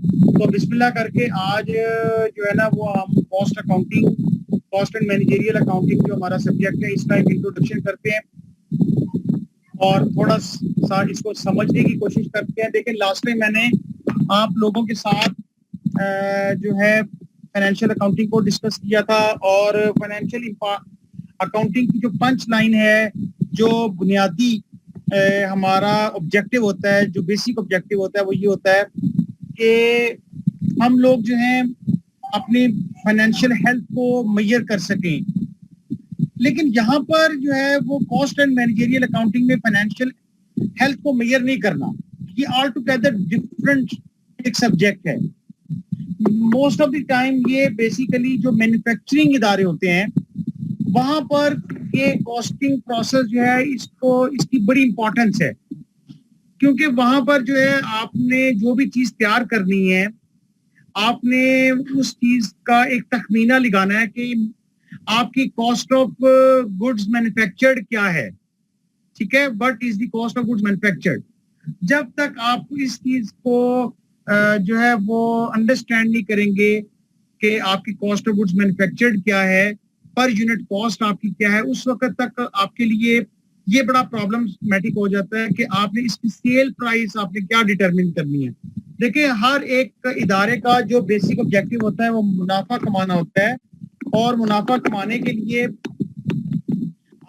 तो बिस्मिल्लाह करके आज जो है ना वो हम कॉस्ट एंड मैनेजरियल अकाउंटिंग जो हमारा सब्जेक्ट है इसका एक इंट्रोडक्शन करते हैं और थोड़ा सा इसको समझने की कोशिश करते हैं। देखिए लास्ट टाइम मैंने आप लोगों के साथ जो है फाइनेंशियल अकाउंटिंग को डिस्कस किया था और फाइनेंशियल अकाउंटिंग की जो पंच लाइन है, जो बुनियादी हमारा ऑब्जेक्टिव होता है, जो बेसिक ऑब्जेक्टिव होता है वो ये होता है कि हम लोग जो हैं अपनी फाइनेंशियल हेल्थ को मेजर कर सकें। लेकिन यहाँ पर जो है वो कॉस्ट एंड मैनेजरियल अकाउंटिंग में फाइनेंशियल हेल्थ को मेजर नहीं करना, ये ऑल टुगेदर डिफरेंट एक सब्जेक्ट है। मोस्ट ऑफ द टाइम ये बेसिकली जो मैन्युफैक्चरिंग इदारे होते हैं वहां पर ये कॉस्टिंग प्रोसेस जो है इसकी बड़ी इंपॉर्टेंस है, क्योंकि वहां पर जो है आपने जो भी चीज तैयार करनी है आपने उस चीज का एक तखमीना लगाना है कि आपकी कॉस्ट ऑफ गुड्स मैन्युफैक्चर्ड क्या है, ठीक है, what is the cost of goods manufactured. जब तक आप इस चीज को जो है वो अंडरस्टैंड नहीं करेंगे कि आपकी कॉस्ट ऑफ गुड्स मैन्युफैक्चर्ड क्या है, पर यूनिट कॉस्ट आपकी क्या है, उस वक्त तक आपके लिए ये बड़ा प्रॉब्लमेटिक हो जाता है कि आपने इसकी सेल प्राइस आपने क्या डिटरमिन करनी है। देखिए हर एक इदारे का जो बेसिक ऑब्जेक्टिव होता है वो मुनाफा कमाना होता है, और मुनाफा कमाने के लिए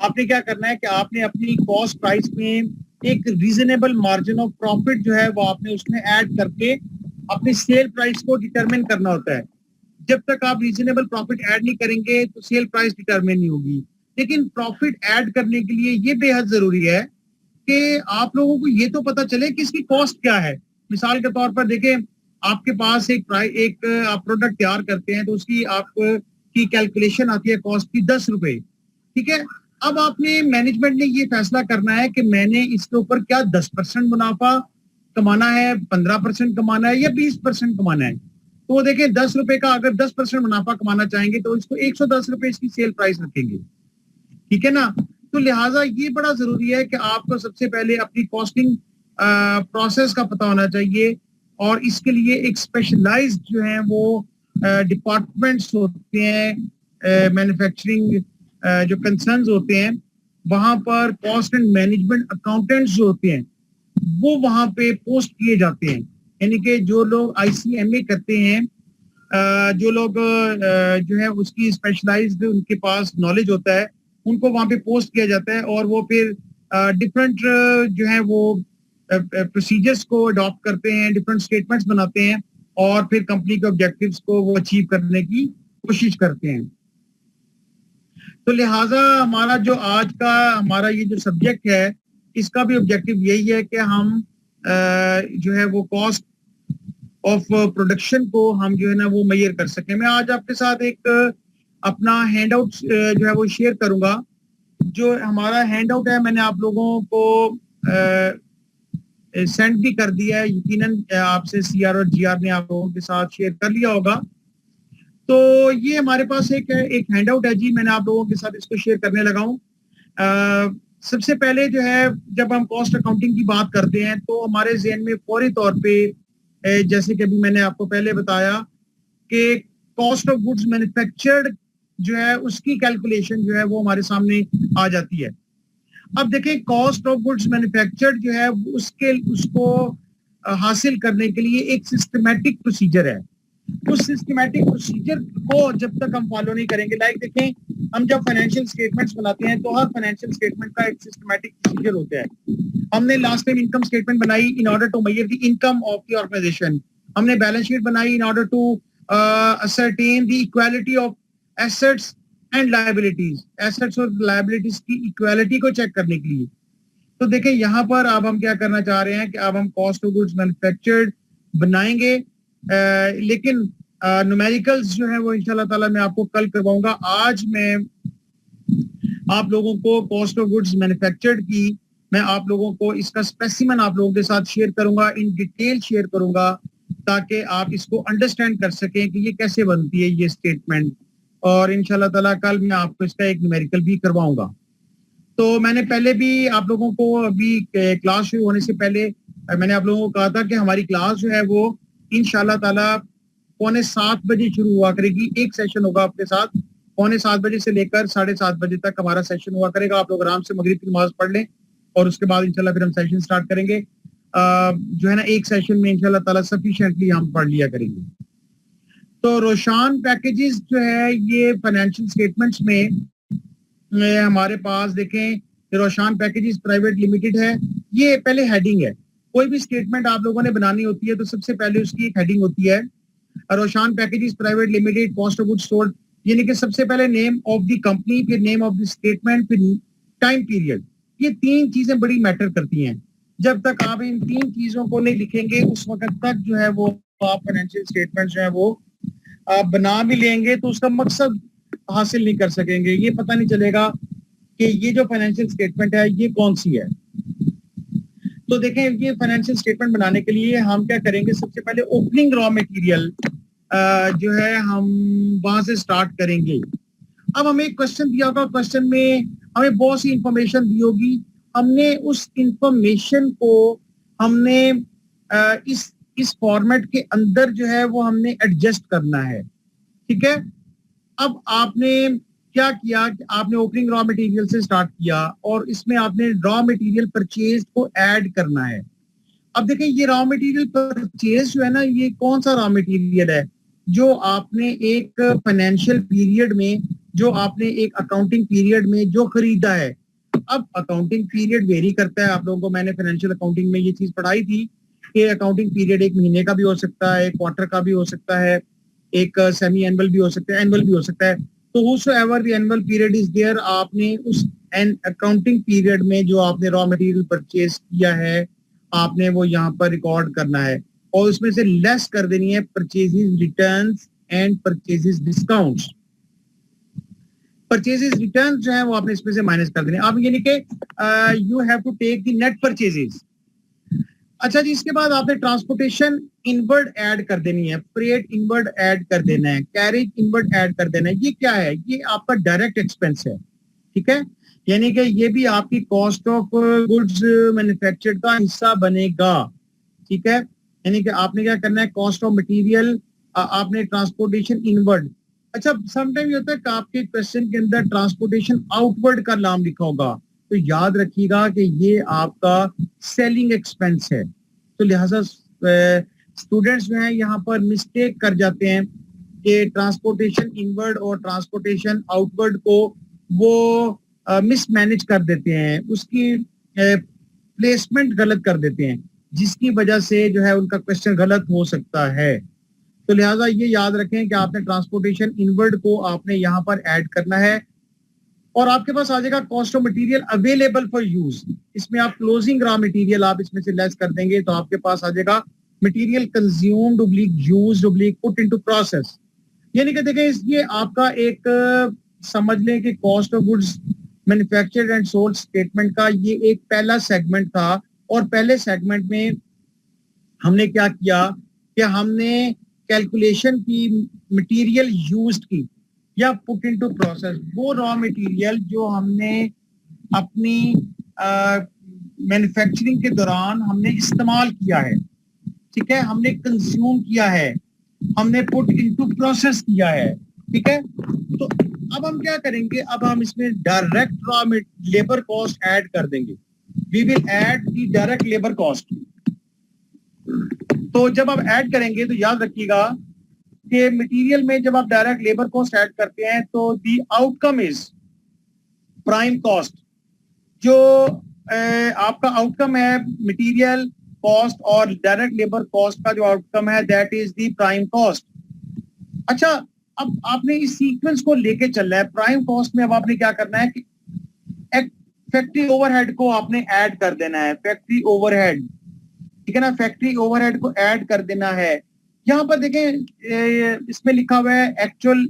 आपने क्या करना है कि आपने अपनी कॉस्ट प्राइस में एक रीजनेबल मार्जिन ऑफ प्रॉफिट जो है वो आपने उसमें ऐड करके अपनी सेल प्राइस को डिटरमिन करना होता है। जब तक आप रीजनेबल प्रॉफिट ऐड नहीं करेंगे तो सेल प्राइस डिटरमिन नहीं होगी। लेकिन प्रॉफिट ऐड करने के लिए ये बेहद जरूरी है कि आप लोगों को ये तो पता चले कि इसकी कॉस्ट क्या है। मिसाल के तौर पर देखें, आपके पास एक आप प्रोडक्ट तैयार करते हैं तो उसकी आपकी कैलकुलेशन आती है कॉस्ट की 10 रुपए, ठीक है। अब आपने मैनेजमेंट ने ये फैसला करना है कि मैंने इसके ऊपर क्या 10% मुनाफा कमाना है, 15% कमाना है या 20% कमाना है। तो देखें 10 रुपए का अगर 10% मुनाफा कमाना चाहेंगे तो इसको 110 रुपए इसकी सेल प्राइस रखेंगे, ठीक है ना। तो लिहाजा ये बड़ा जरूरी है कि आपको सबसे पहले अपनी कॉस्टिंग प्रोसेस का पता होना चाहिए, और इसके लिए एक स्पेशलाइज्ड जो है वो डिपार्टमेंट्स होते हैं, मैन्युफैक्चरिंग जो कंसर्न्स होते हैं वहां पर कॉस्ट एंड मैनेजमेंट अकाउंटेंट्स जो होते हैं वो वहां पे पोस्ट किए जाते हैं। यानी कि जो लोग ICMA करते हैं, जो लोग जो है उसकी स्पेशलाइज्ड उनके पास नॉलेज होता है, उनको वहां पे पोस्ट किया जाता है और वो फिर डिफरेंट जो है वो प्रोसीजर्स को अडॉप्ट करते हैं, डिफरेंट स्टेटमेंट्स बनाते हैं और फिर कंपनी के ऑब्जेक्टिव्स को वो अचीव करने की कोशिश करते हैं। तो लिहाजा हमारा जो आज का हमारा ये जो सब्जेक्ट है इसका भी ऑब्जेक्टिव यही है कि हम जो है वो कॉस्ट ऑफ प्रोडक्शन को हम जो है ना वो मेजर कर सकें। मैं आज आपके साथ एक अपना हैंड आउट जो है वो शेयर करूंगा। जो हमारा हैंड आउट है मैंने आप लोगों को सेंड भी कर दिया है, यकीनन आपसे CR और GR ने आप लोगों के साथ शेयर कर लिया होगा। तो ये हमारे पास एक हैंड आउट है जी, मैंने आप लोगों के साथ इसको शेयर करने लगा हूँ। सबसे पहले जो है जब हम कॉस्ट अकाउंटिंग की बात करते हैं तो हमारे ज़हन में फौरी तौर पे जैसे कि अभी मैंने आपको पहले बताया कि कॉस्ट ऑफ गुड्स मैन्युफैक्चर्ड जो है उसकी कैलकुलेशन जो है वो हमारे सामने आ जाती है। अब देखें कॉस्ट ऑफ गुड्स मैन्युफैक्चर्ड जो है उसको हासिल करने के लिए एक सिस्टमैटिक प्रोसीजर है। उस सिस्टमैटिक प्रोसीजर को जब तक हम फॉलो नहीं करेंगे, लाइक देखें हम जब फाइनेंशियल स्टेटमेंट्स बनाते हैं तो हर फाइनेंशियल स्टेटमेंट का एक सिस्टमैटिक प्रोसीजर होता है। हमने लास्ट टाइम इनकम स्टेटमेंट बनाई in order to measure the income of the organisation. हमने बैलेंस शीट बनाई in order to ascertain the equality of assets and liabilities, assets और लायबिलिटीज की इक्वालिटी को चेक करने के लिए। तो देखें यहाँ पर अब हम क्या करना चाह रहे हैं कि अब हम कॉस्ट ऑफ गुड्स मैन्युफैक्चर्ड बनाएंगे, लेकिन न्यूमेरिकल्स जो है वो इंशाल्लाह ताला मैं आपको कल करवाऊंगा। आज मैं आप लोगों को कॉस्ट ऑफ गुड्स मैन्युफैक्चर्ड की मैं आप लोगों को इसका स्पेसिमन आप लोगों के साथ शेयर करूंगा, इन डिटेल शेयर करूंगा ताकि आप इसको अंडरस्टैंड कर सकें कि ये कैसे बनती है ये स्टेटमेंट। और इंशाल्लाह ताला कल मैं आपको इसका एक न्यूमेरिकल भी करवाऊंगा। तो मैंने पहले भी आप लोगों को अभी क्लास शुरू होने से पहले मैंने आप लोगों को कहा था कि हमारी क्लास जो है वो इंशाल्लाह ताला 6:45 बजे शुरू हुआ करेगी। एक सेशन होगा आपके साथ 6:45 बजे से लेकर 7:30 बजे तक हमारा सेशन हुआ करेगा। आप लोग आराम से मगरिब की नमाज पढ़ लें और उसके बाद इंशाल्लाह फिर हम सेशन स्टार्ट करेंगे। जो है ना, एक सेशन में इंशाल्लाह ताला सफिशिएंटली हम पढ़ लिया करेंगे। तो रोशान पैकेजेस जो है ये फाइनेंशियल स्टेटमेंट्स में हमारे पास देखें, रोशान पैकेजेस प्राइवेट लिमिटेड है। ये पहले हेडिंग है। कोई भी स्टेटमेंट आप लोगों ने बनानी होती है तो सबसे पहले उसकी एक हेडिंग होती है, Roshan packages private limited, cost of goods sold, यानी कि सबसे पहले नेम ऑफ द कंपनी, फिर नेम ऑफ द स्टेटमेंट, फिर टाइम पीरियड। ये तीन चीजें बड़ी मैटर करती हैं। जब तक आप इन तीन चीजों को नहीं लिखेंगे उस वक्त तक जो है वो आप फाइनेंशियल स्टेटमेंट जो है वो आप बना भी लेंगे तो उसका मकसद हासिल नहीं कर सकेंगे। ये पता नहीं चलेगा कि ये जो फाइनेंशियल स्टेटमेंट है ये कौन सी है। तो देखें, ये फाइनेंशियल स्टेटमेंट बनाने के लिए हम क्या करेंगे, सबसे पहले ओपनिंग रॉ मटेरियल जो है हम वहां से स्टार्ट करेंगे। अब हमें एक क्वेश्चन दिया होगा, क्वेश्चन में हमें बहुत सी इंफॉर्मेशन दी होगी। हमने उस इंफॉर्मेशन को हमने इस फॉर्मेट के अंदर जो है वो हमने एडजस्ट करना है। ठीक है। अब आपने क्या किया कि आपने ओपनिंग रॉ मटेरियल से स्टार्ट किया और इसमें आपने रॉ मटेरियल परचेज को ऐड करना है। अब देखें, ये रॉ मटेरियल परचेज जो है ना, ये कौन सा रॉ मटेरियल है जो आपने एक फाइनेंशियल पीरियड में, जो आपने एक अकाउंटिंग पीरियड में जो खरीदा है। अब अकाउंटिंग पीरियड वेरी करता है। आप लोगों को मैंने फाइनेंशियल अकाउंटिंग में ये चीज पढ़ाई थी कि अकाउंटिंग पीरियड एक महीने का भी हो सकता है, एक क्वार्टर का भी हो सकता है, एक सेमी एनुअल भी हो सकता है, एनुअल भी हो सकता है। तो whosoever the annual period is there, आपने उस अकाउंटिंग पीरियड में जो आपने रॉ मटेरियल परचेज किया है आपने वो यहाँ पर रिकॉर्ड करना है और उसमें से लेस कर देनी है purchases returns and purchases discounts. Purchases return जो है वो आपने इसमें से माइनस कर देने। अब यानी कि you have to take the net purchases. अच्छा जी, इसके बाद आपने ट्रांसपोर्टेशन इनवर्ड ऐड कर देनी है, फ्रेट इनवर्ड ऐड कर देना है, कैरेज इनवर्ड ऐड कर देना है। ये क्या है? ये आपका डायरेक्ट एक्सपेंस है। ठीक है, यानी कि ये भी आपकी कॉस्ट ऑफ गुड्स मैन्युफैक्चर्ड का हिस्सा बनेगा। ठीक है, यानी कि आपने क्या करना है, कॉस्ट ऑफ मटेरियल आपने ट्रांसपोर्टेशन इनवर्ड। अच्छा, समटाइम ये होता है कि आपके क्वेश्चन के अंदर ट्रांसपोर्टेशन आउटवर्ड का नाम लिखा होगा, तो याद रखिएगा कि ये आपका सेलिंग एक्सपेंस है। तो लिहाजा स्टूडेंट्स जो हैं यहाँ पर मिस्टेक कर जाते हैं कि ट्रांसपोर्टेशन इनवर्ड और ट्रांसपोर्टेशन आउटवर्ड को वो मिसमैनेज कर देते हैं, उसकी प्लेसमेंट गलत कर देते हैं, जिसकी वजह से जो है उनका क्वेश्चन गलत हो सकता है। तो लिहाजा ये याद रखें कि आपने ट्रांसपोर्टेशन इनवर्ड को आपने यहाँ पर ऐड करना है और आपके पास आ जाएगा cost of material available for use. इसमें आप क्लोजिंग रॉ मटेरियल आप इसमें से लेस कर देंगे तो आपके पास आ जाएगा material consumed oblique used oblique put into process. यानी कि देखें, ये आपका एक समझ लें कि cost of goods manufactured and sold statement का ये एक पहला सेगमेंट था और पहले सेगमेंट में हमने क्या किया कि हमने कैलकुलेशन की मटेरियल यूज्ड की या पुट इनटू प्रोसेस, वो रॉ मटेरियल जो हमने अपनी मैन्युफैक्चरिंग के दौरान हमने इस्तेमाल किया है। ठीक है, हमने कंज्यूम किया है, हमने पुट इनटू प्रोसेस किया है। ठीक है, तो अब हम क्या करेंगे, अब हम इसमें direct raw labour cost add कर देंगे। We will add the direct labour cost. तो जब आप ऐड करेंगे तो याद रखिएगा कि मटेरियल में जब आप डायरेक्ट लेबर कॉस्ट ऐड करते हैं तो दी आउटकम इज प्राइम कॉस्ट। जो आपका आउटकम है मटेरियल कॉस्ट और डायरेक्ट लेबर कॉस्ट का जो आउटकम है that is the prime cost. अच्छा, अब आपने इस सीक्वेंस को लेके चलना है। प्राइम कॉस्ट में अब आपने क्या करना है कि फैक्ट्री ओवरहेड को आपने ऐड कर देना है। फैक्ट्री ओवरहेड, ठीक है ना, फैक्ट्री ओवरहेड को ऐड कर देना है। यहाँ पर देखें इसमें लिखा हुआ है actual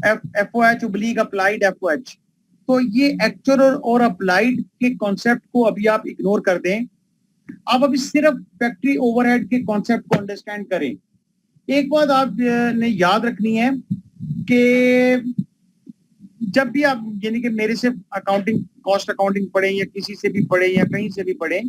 FOH oblique applied FOH. तो ये एक्चुअल और अप्लाइड के कॉन्सेप्ट को अभी आप इग्नोर कर दें। आप अभी सिर्फ फैक्ट्री ओवरहेड के कॉन्सेप्ट को अंडरस्टैंड करें। एक बात आपने याद रखनी है कि जब भी आप यानी कि मेरे से अकाउंटिंग कॉस्ट अकाउंटिंग पढ़े या किसी से भी पढ़े या कहीं से भी पढ़े,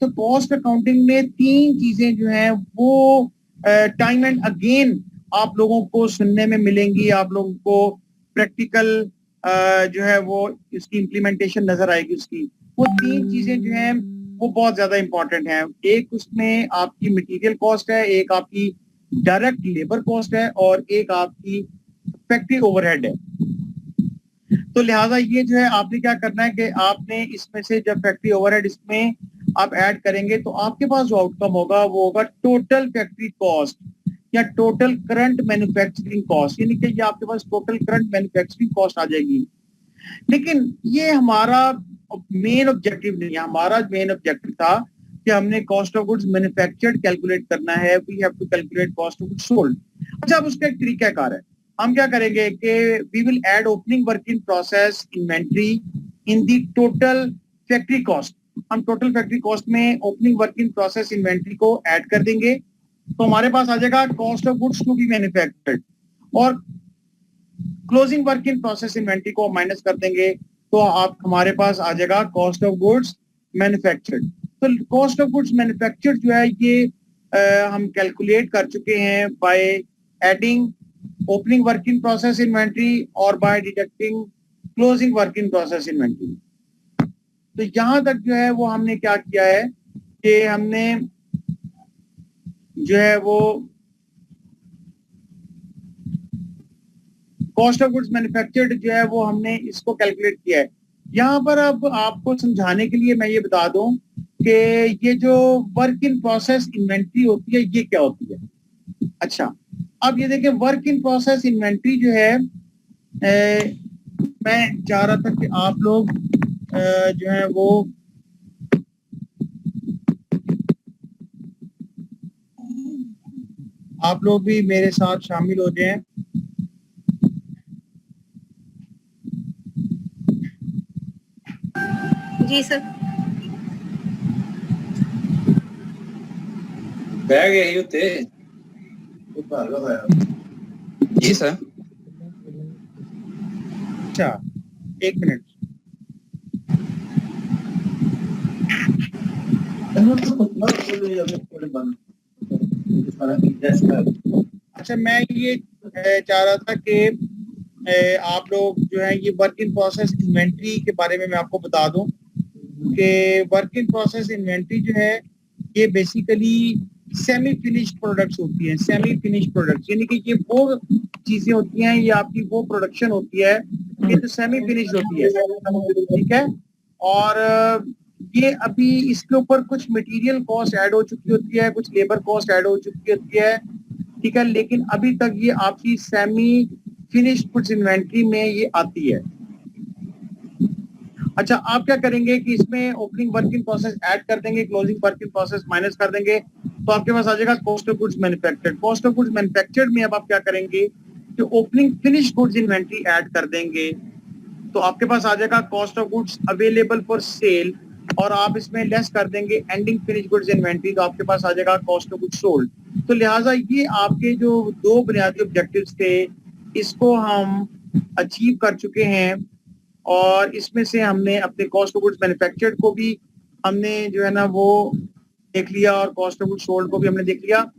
तो कॉस्ट अकाउंटिंग में तीन चीजें जो हैं वो टाइम एंड अगेन आप लोगों को सुनने में मिलेंगी, आप लोगों को प्रैक्टिकल जो है वो इसकी इम्प्लीमेंटेशन नजर आएगी उसकी। वो तीन चीजें जो हैं वो बहुत ज्यादा इंपॉर्टेंट हैं। एक उसमें आपकी मटेरियल कॉस्ट है, एक आपकी डायरेक्ट लेबर कॉस्ट है और एक आपकी फैक्ट्री ओवरहेड है। तो लिहाजा ये जो है आपने क्या करना है कि आपने इसमें से जब फैक्ट्री ओवरहेड इसमें आप ऐड करेंगे तो आपके पास जो आउटकम होगा वो होगा टोटल फैक्ट्री कॉस्ट या टोटल करंट मैन्युफैक्चरिंग कॉस्ट, यानी कि ये आपके पास टोटल करंट मैन्युफैक्चरिंग कॉस्ट आ जाएगी। लेकिन ये हमारा मेन ऑब्जेक्टिव नहीं है। हमारा मेन ऑब्जेक्टिव था कि हमने cost of goods manufactured calculate करना है, we have to calculate cost of goods sold. अच्छा, अब उसका एक तरीकाकार है। हम क्या करेंगे कि we will add opening work in process inventory in the total factory cost. हम टोटल फैक्ट्री कॉस्ट में opening work in process inventory को ऐड कर देंगे, तो हमारे पास आ जाएगा cost of goods to be manufactured, और closing work in process inventory को माइनस कर देंगे तो आप हमारे पास आ जाएगा कॉस्ट ऑफ गुड्स मैन्युफैक्चर्ड। तो कॉस्ट ऑफ गुड्स मैन्युफैक्चर्ड जो है ये हम कैलकुलेट कर चुके हैं by adding opening work in process inventory और by deducting closing work in process inventory. तो यहां तक जो है वो हमने क्या किया है कि हमने जो है वो कॉस्ट ऑफ गुड्स मैन्युफैक्चर्ड जो है वो हमने इसको कैलकुलेट किया है। यहाँ पर अब आपको समझाने के लिए मैं ये बता दूं कि ये जो वर्क इन प्रोसेस इन्वेंट्री होती है ये क्या होती है। अच्छा, अब ये देखिए वर्क इन प्रोसेस इन्वेंट्री जो है मैं चाह रहा था कि आप लोग जो है वो आप लोग भी मेरे साथ शामिल हो जाएं। जी सर। बैग यही होते जी सर। अच्छा, एक मिनट। अच्छा, मैं ये चाह रहा था कि आप लोग जो है ये वर्क इन प्रोसेस इन्वेंट्री के बारे में मैं आपको बता दूं कि वर्क इन प्रोसेस इन्वेंट्री जो है ये बेसिकली सेमी फिनिश्ड प्रोडक्ट्स होती हैं। सेमी फिनिश्ड प्रोडक्ट्स यानी कि ये वो चीजें होती हैं, ये आपकी वो प्रोडक्शन होती है ये तो सेमी फिनिश्ड होती है, ठीक है। और ये अभी इसके ऊपर कुछ मटेरियल कॉस्ट ऐड हो चुकी होती है, कुछ लेबर कॉस्ट ऐड हो चुकी होती है, ठीक है, लेकिन अभी तक ये आपकी सेमी फिनिश्ड गुड्स इन्वेंट्री में ये आती है। अच्छा, आप क्या करेंगे कि इसमें opening work in process add कर देंगे, closing work in process minus कर देंगे, तो आपके पास आ जाएगा cost of goods manufactured. Cost of goods manufactured में अब आप क्या करेंगे कि opening finish goods inventory add कर देंगे, तो आपके पास आ जाएगा cost of goods available for sale, और आप इसमें लेस कर देंगे एंडिंग फिनिश गुड्स इन्वेंट्री, तो आपके पास आ जाएगा कॉस्ट ऑफ गुड्स सोल्ड। तो लिहाजा ये आपके जो दो बुनियादी ऑब्जेक्टिव्स थे इसको हम अचीव कर चुके हैं, और इसमें से हमने अपने कॉस्ट ऑफ गुड्स मैन्युफैक्चर्ड को भी हमने जो है ना वो देख लिया और कॉस्ट ऑफ गुड्स सोल्ड को भी हमने देख लिया।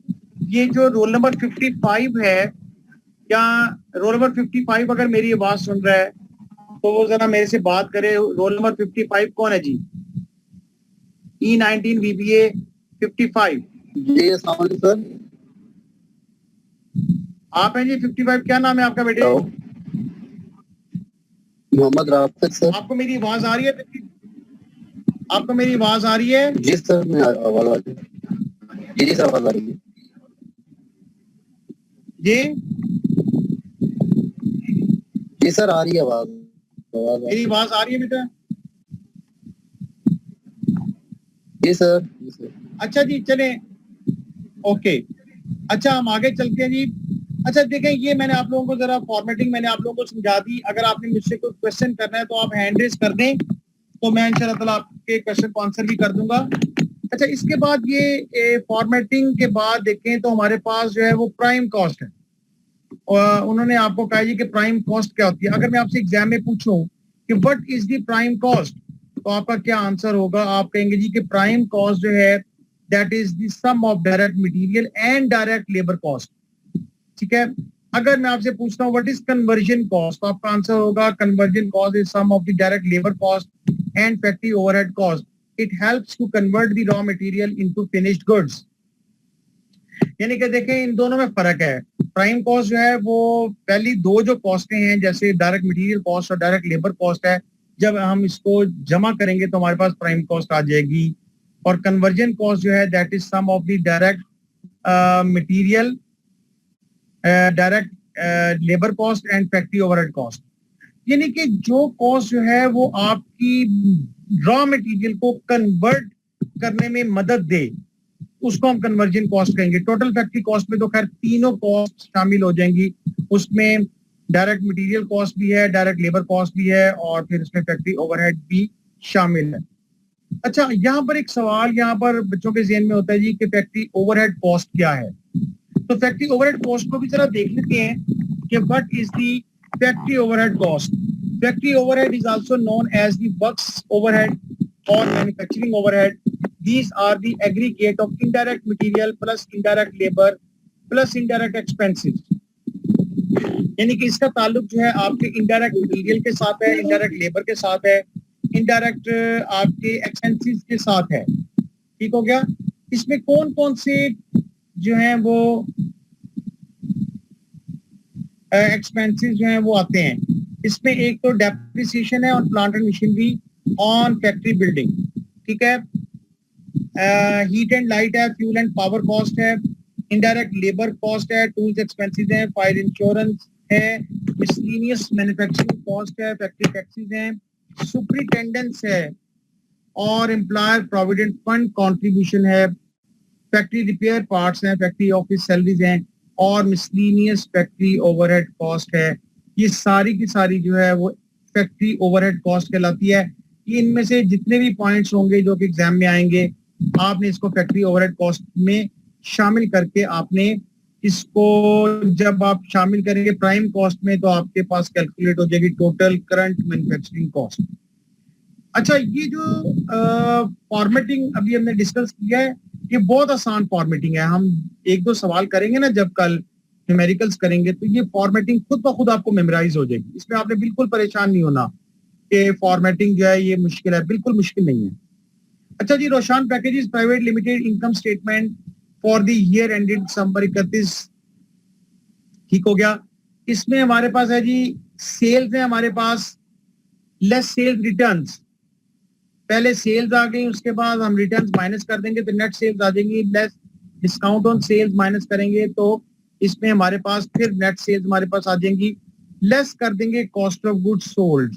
ये जो रोल नंबर 55 है, या रोल नंबर 55 अगर मेरी आवाज सुन रहा है तो वो जरा मेरे से बात करे। रोल नंबर 55 कौन है जी? E19 VBA 55 जी सर। आप हैं जी 55? क्या नाम है आपका बेटे? मोहम्मद राफिक सर। आपको मेरी आवाज आ रही है? आपको मेरी आवाज आ रही है? जी सर, मैं आवाज आ रही है। जी सर, आवाज आ रही है जी। जी सर, आ रही है आवाज। मेरी आवाज आ रही है बेटा? जी सर। अच्छा जी, चले ओके। अच्छा, हम आगे चलते हैं जी। अच्छा देखें, ये मैंने आप लोगों को जरा फॉर्मेटिंग मैंने आप लोगों को समझा दी। अगर आपने मुझसे कोई क्वेश्चन करना है तो आप हैंड रेज कर दें, तो मैं इंशाल्लाह ताला आपके क्वेश्चन को आंसर भी कर दूंगा। अच्छा, इसके बाद ये फॉर्मेटिंग के बाद देखें तो हमारे पास जो है वो प्राइम कॉस्ट है। और उन्होंने आपको कहा जी कि प्राइम कॉस्ट क्या होती है। अगर मैं आपसे एग्जाम में पूछूं कि what is the prime cost, तो आपका क्या आंसर होगा? आप कहेंगे जी कि प्राइम कॉस्ट जो है that is the sum of direct material and direct labour cost. ठीक है, अगर मैं आपसे पूछता हूँ व्हाट इज कन्वर्जन कॉस्ट, तो आपका आंसर होगा conversion cost is sum of the direct labour cost and factory overhead cost. It helps to convert the raw material into finished goods. यानी कि देखें इन दोनों में फर्क है। प्राइम कॉस्ट जो है वो पहली दो जो कॉस्टें हैं जैसे डायरेक्ट मटेरियल कॉस्ट और डायरेक्ट लेबर कॉस्ट है, जब हम इसको जमा करेंगे तो हमारे पास प्राइम कॉस्ट आ जाएगी। और कन्वर्जन कॉस्ट जो है that is sum of the direct material, direct labour cost and factory overhead cost. यानी कि जो कॉस्ट जो है वो आपकी रॉ मटेरियल को कन्वर्ट करने में मदद दे उसको हम कन्वर्जन कॉस्ट कहेंगे। टोटल फैक्ट्री कॉस्ट में तो खैर तीनों कॉस्ट शामिल हो जाएंगी, उसमें डायरेक्ट मटेरियल कॉस्ट भी है, डायरेक्ट लेबर कॉस्ट भी है और फिर उसमें फैक्ट्री ओवरहेड भी शामिल है। अच्छा, यहाँ पर एक सवाल यहाँ पर बच्चों के ज़हन में होता है जी कि फैक्ट्री ओवरहेड कॉस्ट क्या है। तो फैक्ट्री ओवरहेड कॉस्ट को भी जरा देख लेते हैं कि what is the factory overhead cost. Factory overhead is also known as the works overhead और manufacturing overhead. These are the aggregate of indirect material plus indirect labor plus indirect expenses। यानी कि इसका ताल्लुक जो है आपके इनडायरेक्ट मटेरियल के साथ है, इनडायरेक्ट लेबर के साथ है, इनडायरेक्ट आपके एक्सपेंसेस के साथ है। ठीक हो गया। इसमें कौन कौन से जो हैं वो एक्सपेंसेस जो हैं वो आते हैं। इसमें एक तो डेप्रिसिएशन है on plant and machinery on factory building. ठीक है, हीट एंड लाइट है, फ्यूल एंड पावर कॉस्ट है, इनडायरेक्ट लेबर कॉस्ट है, टूल्स एक्सपेंसेस है, फायर इंश्योरेंस है, मिसलेनियस मैन्युफैक्चरिंग कॉस्ट है, फैक्ट्री टैक्सेस हैं, सुपरिटेंडेंस है और एम्प्लॉयर प्रोविडेंट फंड कंट्रीब्यूशन है, फैक्ट्री रिपेयर पार्ट्स हैं, फैक्ट्री ऑफिस सैलरीज हैं और मिसलेनियस फैक्ट्री ओवरहेड कॉस्ट है। ये सारी की सारी जो है वो फैक्ट्री ओवरहेड कॉस्ट कहलाती है। इनमें से जितने भी पॉइंट्स होंगे जो कि एग्जाम में आएंगे आपने इसको फैक्ट्री ओवरहेड कॉस्ट में शामिल करके आपने इसको जब आप शामिल करेंगे प्राइम कॉस्ट में तो आपके पास कैलकुलेट हो जाएगी टोटल करंट मैन्युफैक्चरिंग कॉस्ट। अच्छा, ये जो फॉर्मेटिंग अभी हमने डिस्कस किया है ये बहुत आसान फॉर्मेटिंग है। हम एक दो सवाल करेंगे ना जब कल न्यूमेरिकल्स करेंगे तो ये फॉर्मेटिंग खुद ब खुद आपको मेमोराइज हो जाएगी। इसमें आपने बिल्कुल परेशान नहीं होना कि फॉर्मेटिंग जो है ये मुश्किल है, बिल्कुल मुश्किल नहीं है। अच्छा जी, Roshan packages private limited income statement for the year ended December 31। ठीक हो गया। इसमें हमारे पास है जी सेल्स है, हमारे पास लेस सेल्स रिटर्न्स। पहले सेल्स आ गई, उसके बाद हम रिटर्न्स माइनस कर देंगे तो नेट सेल्स आ जाएंगी, less discount on sales minus करेंगे तो इसमें हमारे पास फिर नेट सेल्स हमारे पास आ जाएंगी, लेस कर देंगे कॉस्ट ऑफ गुड्स सोल्ड।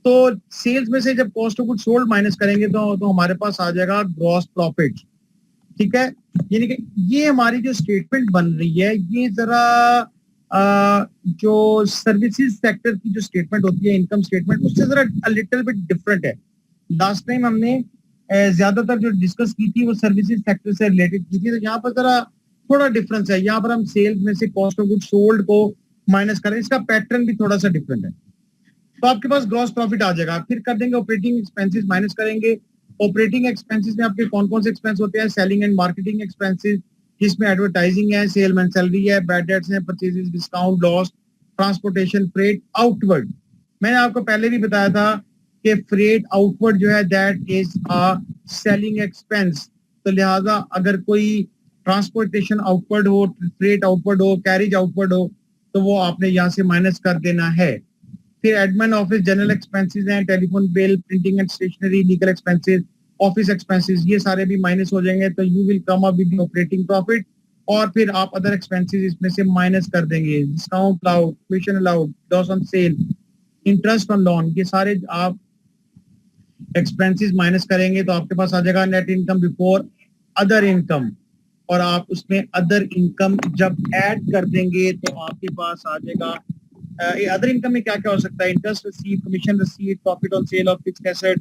तो सेल्स में से जब cost of goods sold minus करेंगे तो हमारे पास आ जाएगा ग्रॉस प्रॉफिट। ठीक है, यानी कि ये हमारी जो स्टेटमेंट बन रही है ये जरा जो सर्विसेज सेक्टर की जो स्टेटमेंट होती है इनकम स्टेटमेंट उससे जरा लिटिल बिट डिफरेंट है। लास्ट टाइम हमने ज्यादातर जो डिस्कस की थी वो सर्विसेज सेक्टर से रिलेटेड की थी, तो यहाँ पर जरा थोड़ा डिफरेंस है। यहाँ पर हम सेल्स में से कॉस्ट ऑफ गुड्स सोल्ड को माइनस करें, इसका पैटर्न भी थोड़ा सा डिफरेंट है। तो आपके पास ग्रॉस प्रॉफिट आ जाएगा, फिर कर देंगे ऑपरेटिंग एक्सपेंसेस माइनस करेंगे। ऑपरेटिंग एक्सपेंसेस में आपके कौन कौन से एक्सपेंस होते हैं, सेलिंग एंड मार्केटिंग एक्सपेंसेस जिसमें एडवर्टाइजिंग है, सेलमैन सैलरी है, बैड डेट्स है, purchases discount loss, transportation freight outward. मैंने आपको पहले भी बताया था कि फ्रेट आउटवर्ड जो है that is a selling expense. तो लिहाजा अगर कोई ट्रांसपोर्टेशन आउटवर्ड हो, फ्रेट आउटवर्ड हो, कैरिज आउटवर्ड हो तो वो आपने यहाँ से माइनस कर देना है। फिर एडमिन ऑफिस जनरल एक्सपेंसेस हैं, telephone bill, printing and stationery, legal expenses, office expenses, ये सारे भी माइनस हो जाएंगे तो you will come up with operating profit. और फिर आप अदर एक्सपेंसेस इसमें से माइनस कर देंगे, discount allowed, commission allowed, loss on sale, interest on loan, ये सारे आप एक्सपेंसेस माइनस करेंगे तो आपके पास आ जाएगा net income before other income. और आप उसमें अदर इनकम जब ऐड कर देंगे तो आपके पास आ जाएगा अदर इनकम में क्या क्या हो सकता है, interest receive, commission receive, profit on sale of fixed asset,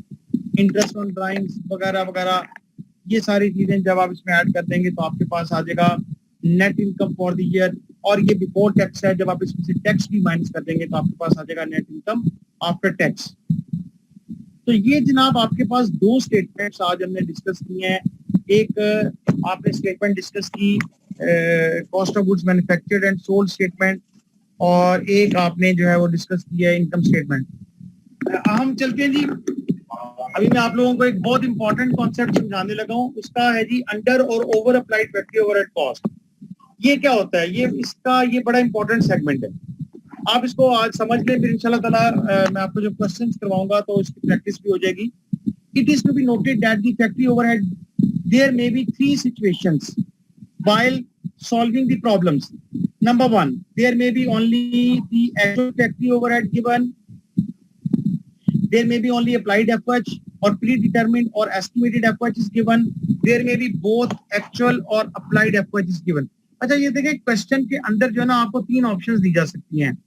interest on drawings वगैरह वगैरह। ये सारी चीजें जब आप इसमें ऐड कर देंगे तो आपके पास आ जाएगा net income for the year. और ये बिफोर टैक्स है, जब आप इसमें से टैक्स भी माइनस कर देंगे तो आपके पास आ जाएगा नेट इनकम आफ्टर टैक्स। तो ये जनाब आपके पास दो स्टेटमेंट्स आज हमने डिस्कस किए हैं एक आपने स्टेटमेंट डिस्कस की cost of goods manufactured and sold statement, और एक आपने जो है वो डिस्कस किया है इनकम स्टेटमेंट। हम चलते हैं जी, अभी मैं आप लोगों को एक बहुत इंपॉर्टेंट कॉन्सेप्ट समझाने लगा हूँ, उसका है जी अंडर और over applied factory overhead cost. ये क्या होता है, ये बड़ा इंपॉर्टेंट सेगमेंट है, आप इसको आज समझ लें, फिर इंशाल्लाह ताला मैं आपको जो क्वेश्चंस करवाऊंगा तो उसकी प्रैक्टिस भी हो जाएगी। It is to be noted that the factory overhead there may be 3 situations while solving the problems. Number 1, there may be only the actual factory overhead given. There may be only applied FH or predetermined or estimated FH is given. There may be both actual or applied FH is given. अच्छा, ये देखिए question के अंदर जो है ना आपको 3 options दी जा सकती हैं,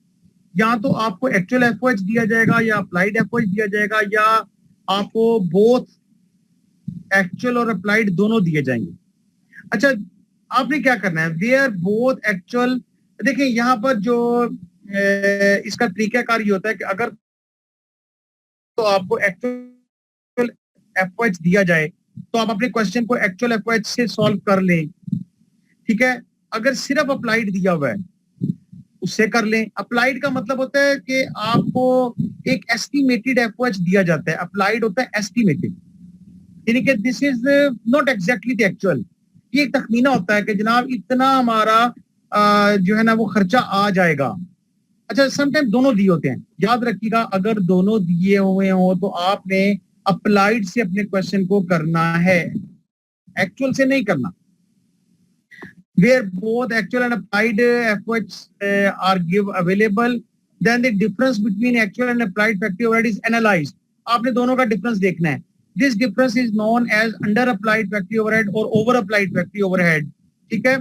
या तो आपको एक्चुअल एफएच दिया जाएगा या अप्लाइड एफएच दिया जाएगा, या आपको बोथ एक्चुअल और अप्लाइड दोनों दिए जाएंगे। अच्छा, आपने क्या करना है, वेयर बोथ एक्चुअल, देखिए यहाँ पर जो इसका तरीकाकार ये होता है कि अगर तो आपको एक्चुअल एफएच दिया जाए तो आप अपने क्वेश्चन को एक्चुअल एफएच से सॉल्व कर लें, ठीक है। अगर सिर्फ अप्लाइड दिया हुआ है उससे कर लें। अप्लाइड का मतलब होता है कि आपको एक एस्टिमेटेड एफएच दिया जाता है, अप्लाइड होता है एस्टिमेटेड, यानी कि this is not exactly the actual. ये एक तखमीना होता है कि जनाब इतना हमारा जो है ना वो खर्चा आ जाएगा। अच्छा, समटाइम दोनों दिए होते हैं, याद रखिएगा अगर दोनों दिए हुए हो तो आपने अप्लाइड से अपने क्वेश्चन को करना है, एक्चुअल से नहीं करना। Where both actual and applied efforts are available, then the difference between actual and applied factory overhead is analyzed. आपने दोनों का डिफरेंस देखना है। This difference is known as under applied factory overhead or over applied factory overhead, ठीक है,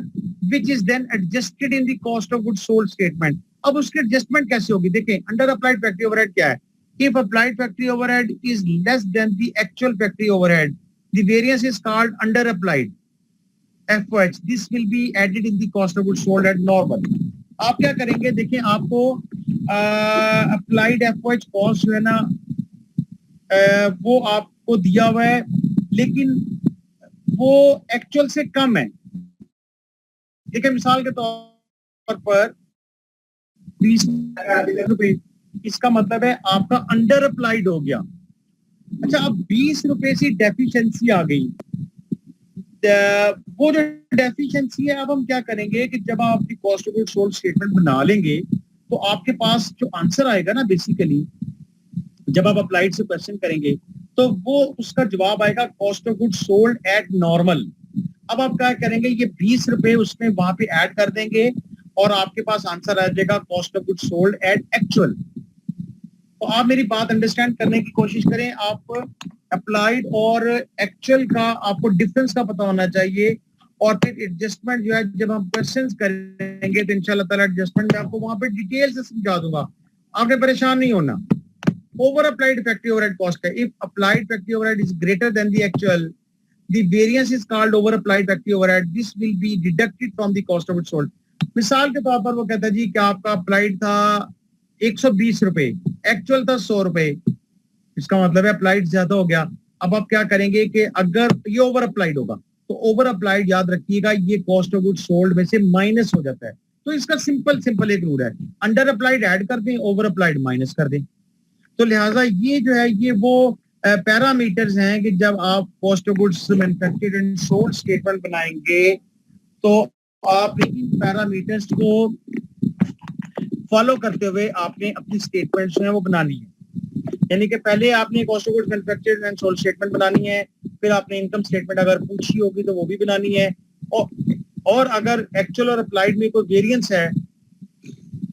which is then adjusted in the cost of goods sold statement. अब उसकी adjustment कैसे होगी, देखें अंडर अप्लाइड फैक्ट्री ओवरहेड क्या है। If applied factory overhead is less than the actual factory overhead, the variance is called under applied FH. This will be added in the cost of goods sold at normal. आप क्या करेंगे, देखिए आपको applied FH cost जो है ना वो आपको दिया हुआ है, लेकिन वो एक्चुअल से कम है। देखिए मिसाल के तौर पर 20 रुपए, इसका मतलब है आपका अंडर अप्लाइड हो गया। अच्छा, अब 20 रुपए से डेफिशिएंसी आ गई। वो जो डेफिशिएंसी है, अब हम क्या करेंगे कि जब आप अपनी cost of goods sold statement बना लेंगे तो आपके पास जो आंसर आएगा ना, बेसिकली जब आप अप्लाइड से क्वेश्चन करेंगे तो वो उसका जवाब आएगा cost of goods sold at normal. अब आप क्या करेंगे, ये 20 रुपए उसमें वहां पे ऐड कर देंगे और आपके पास आंसर आ जाएगा cost of goods sold at actual. तो आप मेरी बात अंडरस्टैंड करने की कोशिश करें। आप अप्लाइड और एक्चुअल का आपको डिफरेंस का पता होना चाहिए, और फिर एडजस्टमेंट जो है जब हम क्वेश्चंस करेंगे तो इंशाल्लाह ताला एडजस्टमेंट मैं आपको वहां पे डिटेल से समझा दूंगा, आपने परेशान नहीं होना। Over applied factory overhead cost है। If applied factory overhead is greater than the actual, the variance is called over applied factory overhead. This will be deducted from the cost of goods sold. मिसाल के तौर पर वो कहता है जी कि आपका अप्लाइड था 120 रुपए, एक्चुअल था 100 रुपए, इसका मतलब है अप्लाइड ज्यादा हो गया। अब आप क्या करेंगे कि अगर ये ओवर अप्लाइड होगा तो ओवर अप्लाइड याद रखिएगा ये कॉस्ट ऑफ गुड्स सोल्ड में से माइनस हो जाता है। तो इसका सिंपल एक रूल है, अंडर अप्लाइड ऐड कर दें, ओवर अप्लाइड माइनस कर दें। तो लिहाजा ये जो है ये वो पैरामीटर्स हैं कि जब आप cost of goods manufactured and sold statement बनाएंगे तो आपने इन पैरामीटर्स को फॉलो करते हुए आपने अपनी स्टेटमेंट जो है वो बनानी है। यानी कि पहले आपने cost of goods manufactured and sold statement बनानी है, फिर आपने इनकम स्टेटमेंट अगर पूछी होगी तो वो भी बनानी है, और अगर एक्चुअल और अप्लाइड में कोई वेरिएंस है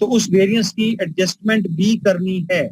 तो उस वेरिएंस की एडजस्टमेंट भी करनी है।